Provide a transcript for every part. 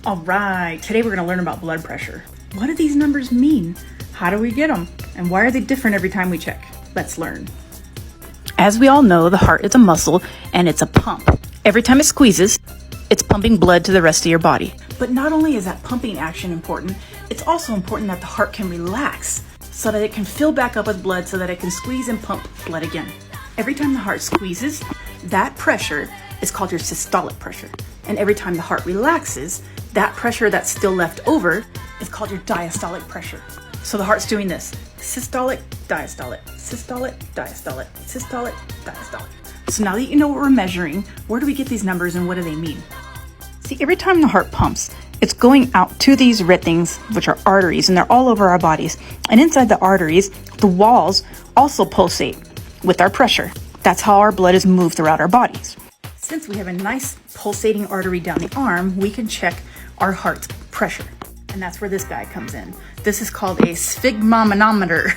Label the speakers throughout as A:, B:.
A: All right, today we're going to learn about blood pressure. What do these numbers mean? How do we get them? And why are they different every time we check? Let's learn. As we all know, the heart is a muscle and it's a pump. Every time it squeezes, it's pumping blood to the rest of your body. But not only is that pumping action important, it's also important that the heart can relax so that it can fill back up with blood so that it can squeeze and pump blood again. Every time the heart squeezes, that pressure is called your systolic pressure. And every time the heart relaxes, that pressure that's still left over is called your diastolic pressure. So the heart's doing this: systolic, diastolic, systolic, diastolic, systolic, diastolic. So now that you know what we're measuring, where do we get these numbers and what do they mean? See, every time the heart pumps, it's going out to these red things, which are arteries, and they're all over our bodies. And inside the arteries, the walls also pulsate with our pressure. That's how our blood is moved throughout our bodies. Since we have a nice pulsating artery down the arm, we can check our heart's pressure. And that's where this guy comes in. This is called a sphygmomanometer,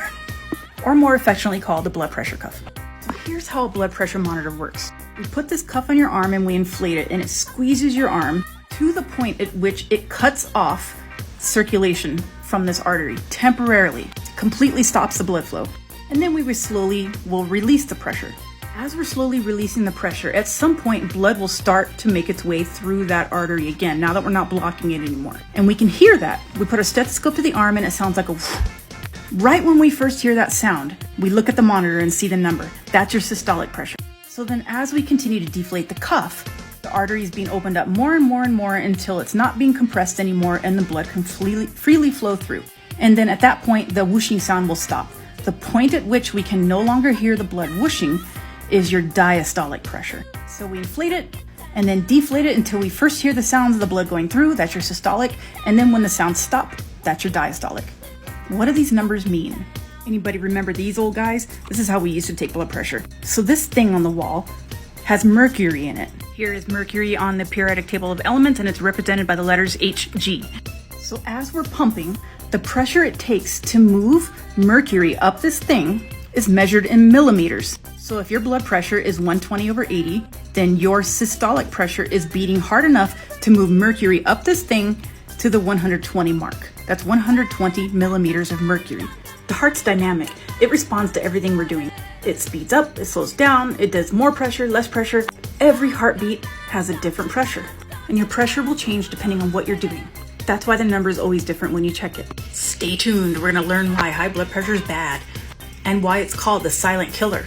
A: or more affectionately called a blood pressure cuff. So here's how a blood pressure monitor works. We put this cuff on your arm and we inflate it, and it squeezes your arm to the point at which it cuts off circulation from this artery temporarily. It completely stops the blood flow. And then we will release the pressure. As we're slowly releasing the pressure, at some point blood will start to make its way through that artery again, now that we're not blocking it anymore. And we can hear that. We put a stethoscope to the arm and it sounds like a whoosh. Right when we first hear that sound, we look at the monitor and see the number. That's your systolic pressure. So then as we continue to deflate the cuff, the artery is being opened up more and more and more until it's not being compressed anymore and the blood can freely flow through. And then at that point, the whooshing sound will stop. The point at which we can no longer hear the blood whooshing is your diastolic pressure. So we inflate it and then deflate it until we first hear the sounds of the blood going through. That's your systolic. And then when the sounds stop, that's your diastolic. What do these numbers mean? Anybody remember these old guys? This is how we used to take blood pressure. So this thing on the wall has mercury in it. Here is mercury on the periodic table of elements, and it's represented by the letters Hg. So as we're pumping, the pressure it takes to move mercury up this thing is measured in millimeters. So if your blood pressure is 120/80, then your systolic pressure is beating hard enough to move mercury up this thing to the 120 mark. That's 120 millimeters of mercury. The heart's dynamic. It responds to everything we're doing. It speeds up, it slows down, it does more pressure, less pressure. Every heartbeat has a different pressure, and your pressure will change depending on what you're doing. That's why the number is always different when you check it. Stay tuned. We're going to learn why high blood pressure is bad and why it's called the silent killer.